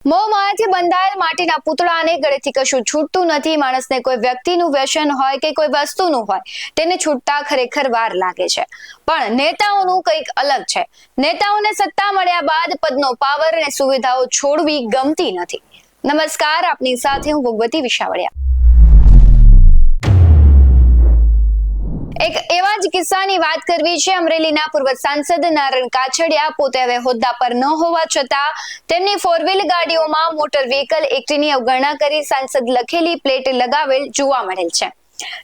મોહમાયાથી બંધાયેલ માટીના પૂતળાને ગળેથી કશું છૂટતું નથી। માણસને કોઈ વ્યક્તિનું વ્યસન હોય કે કોઈ વસ્તુનું હોય તેને છૂટતા ખરેખર વાર લાગે છે, પણ નેતાઓનું કંઈક અલગ છે। નેતાઓને સત્તા મળ્યા બાદ પદનો પાવર અને સુવિધાઓ છોડવી ગમતી નથી। નમસ્કાર, આપની સાથે હું ભગવતી વિશાવડિયા। એક એવા જ કિસ્સાની વાત કરવી છે। અમરેલીના પૂર્વ સાંસદ નારણ કાછડિયા પોતે હવે હોદ્દા પર ન હોવા છતાં તેમની 4 વ્હીલ ગાડીઓમાં મોટર વ્હીકલ એક્ટની અવગણના કરી સાંસદ લખેલી પ્લેટ લગાવેલ જોવા મળેલ છે।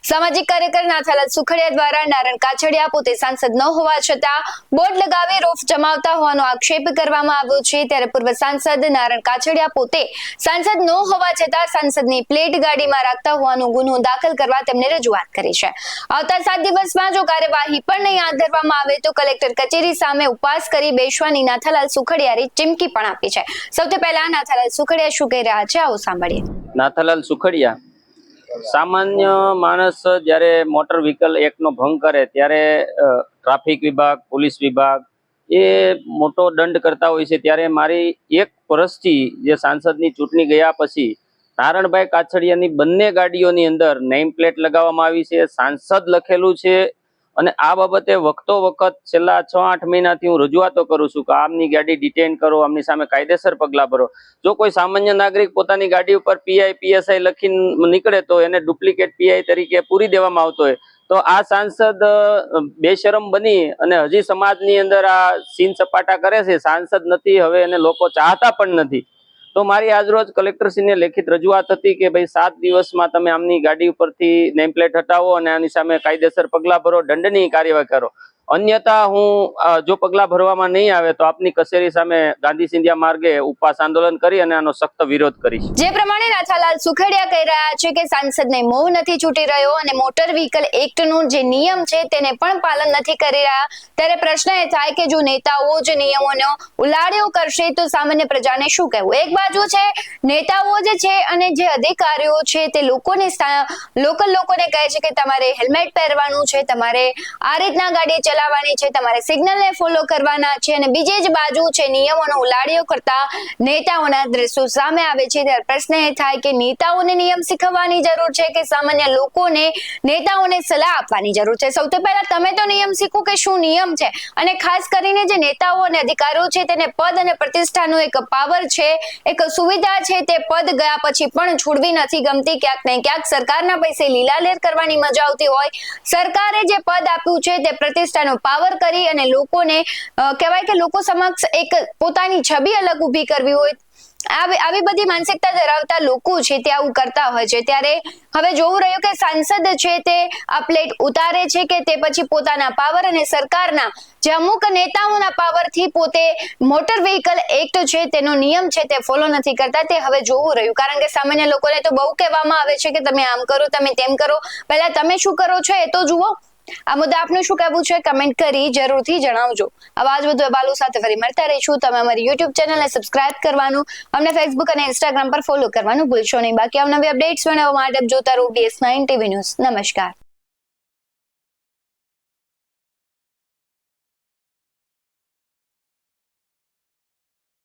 સામાજિક કાર્યકર નાથાલાલ સુખડિયા દ્વારા નારણ કાછડિયા પોતે સાંસદ ન હોવા છતાં બોર્ડ લગાવી રોફ જમાવતા હોવાનો આક્ષેપ કરવામાં આવ્યો છે। ત્યારે પૂર્વ સાંસદ નારણ કાછડિયા પોતે સાંસદ ન હોવા છતાં સાંસદની પ્લેટ ગાડીમાં રાખતા હોવાનો ગુનો દાખલ કરવા તેમને રજૂઆત કરી છે। આવતા 7 દિવસમાં જો કાર્યવાહી પણ નહીં હાથ ધરવામાં આવે તો કલેક્ટર કચેરી સામે ઉપવાસ કરી બેસવાની નાથાલાલ સુખડિયાએ ચીમકી પણ આપી છે। સૌથી પહેલા નાથાલાલ સુખડિયા શું કહી રહ્યા છે, આવો સાંભળીએ। નાથાલાલ સુખડિયા, સામાન્ય માણસ જ્યારે મોટર વ્હીકલ એક્ટનો ભંગ કરે ત્યારે ટ્રાફિક વિભાગ, પોલીસ વિભાગ એ મોટો દંડ કરતા હોય છે। ત્યારે મારી 1 વર્ષથી જે સાંસદની ચૂંટણી ગયા પછી નારણભાઈ કાછડિયાની બંને ગાડીઓની અંદર નેમ પ્લેટ લગાવવામાં આવી છે, સાંસદ લખેલું છે। અને આ બાબતે વખતો વખત છેલ્લા 6-8 મહિનાથી હું રજૂઆતો કરું છું કે આમની ગાડી ડિટેન કરો, આમની સામે કાયદેસર પગલાં ભરો। જો કોઈ સામાન્ય નાગરિક પોતાની ગાડી ઉપર પીઆઈ, પીએસઆઈ લખીને નીકળે તો એને ડુપ્લિકેટ પીઆઈ તરીકે પૂરી દેવામાં આવતો હોય, તો આ સાંસદ બેશરમ બની અને હજી સમાજની અંદર આ સીન સપાટા કરે છે। સાંસદ નથી, હવે એને લોકો ચાહતા પણ નથી। તો મારી આજરોજ કલેક્ટરશ્રીને લેખિત રજૂઆત હતી કે ભાઈ 7 દિવસમાં તમે આમની ગાડી ઉપરથી નેમ પ્લેટ હટાવો અને આની સામે કાયદેસર પગલાં ભરો, દંડની કાર્યવાહી કરો। અન્યથા હું જો પગલાં ભરવામાં નહીં આવે તો આપની કચેરી સામે ગાંધી સિંધિયા માર્ગે ઉપવાસ આંદોલન કરી અને આનો સખ્ત વિરોધ કરીશ। જે પ્રમાણે નાથાલાલ સુખડિયા કહી રહ્યા છે કે સાંસદને મોહ નથી છૂટી રહ્યો અને મોટર વ્હીકલ એક્ટનું જે નિયમ છે તેને પણ પાલન નથી કરી રહ્યા, ત્યારે પ્રશ્ન એ થાય કે જો નેતાઓ જે નિયમોનો ઉલાળ્યો કરશે તો સામાન્ય પ્રજાને શું કહેવું? એક બાજુ છે નેતાઓ જે છે અને જે અધિકારીઓ છે તે લોકોને કહે છે કે તમારે હેલ્મેટ પહેરવાનું છે, તમારે આ રીતના ગાડી ચલાવવાની છે, તમારે સિગ્નલને ફોલો કરવાના છે, અને બીજી જ બાજુ છે નિયમોનો ઉલાળ્યો કરતા નેતાઓના દ્રશ્યો સામે આવે છે। ત્યારે પ્રશ્ન એ થાય કે નેતાઓને નિયમ શીખવવાની જરૂર છે કે સામાન્ય લોકોને નેતાઓને સલાહ આપવાની જરૂર છે? સૌથી પહેલા તમે તો નિયમ શીખો કે શું નિયમ છે, અને ખાસ કરીને જે નેતાઓ અને અધિકારીઓ છે તેને પદ અને પ્રતિષ્ઠાનો એક પાવર છે, એક સુવિધા છે, તે પદ ગયા પછી પણ છોડવી નથી ગમતી। ક્યાંક ને ક્યાંક સરકારના પૈસે લીલાલેર કરવાની મજા આવતી હોય, સરકારે જે પદ આપ્યું છે તે પ્રતિષ્ઠાનો પાવર કરી અને લોકોને કહેવાય કે લોકો સમક્ષ એક પોતાની છબી અલગ ઊભી કરવી હોય, આવી બધી માનસિકતા ધરાવતા લોકો છે તે આવું કરતા હોય છે। ત્યારે હવે જોવું રહ્યું કે સાંસદ છે તે આ પ્લેટ ઉતારે છે કે તે પછી પોતાના પાવર અને સરકારના જે અમુક નેતાઓના પાવરથી પોતે મોટર વ્હીકલ એક્ટ છે તેનો નિયમ છે તે ફોલો નથી કરતા, તે હવે જોવું રહ્યું। કારણ કે સામાન્ય લોકોને તો બહુ કહેવામાં આવે છે કે તમે આમ કરો, તમે તેમ કરો, પહેલા તમે શું કરો છો એ તો જુઓ। આ મુદ્દે આપનું શું કહેવું છે કમેન્ટ કરી જરૂરથી જણાવજો। આવા જ વધુ અહેવાલો સાથે ફરી મળતા રહીશું। તમે અમારી YouTube ચેનલને સબસ્ક્રાઇબ કરવાનું, અમને Facebook અને Instagram પર ફોલો કરવાનું ભૂલશો નહીં। બાકી આવનારી અપડેટ્સ મેળવવા માટે જોતા રહો DS9 TV ન્યૂઝ। નમસ્કાર।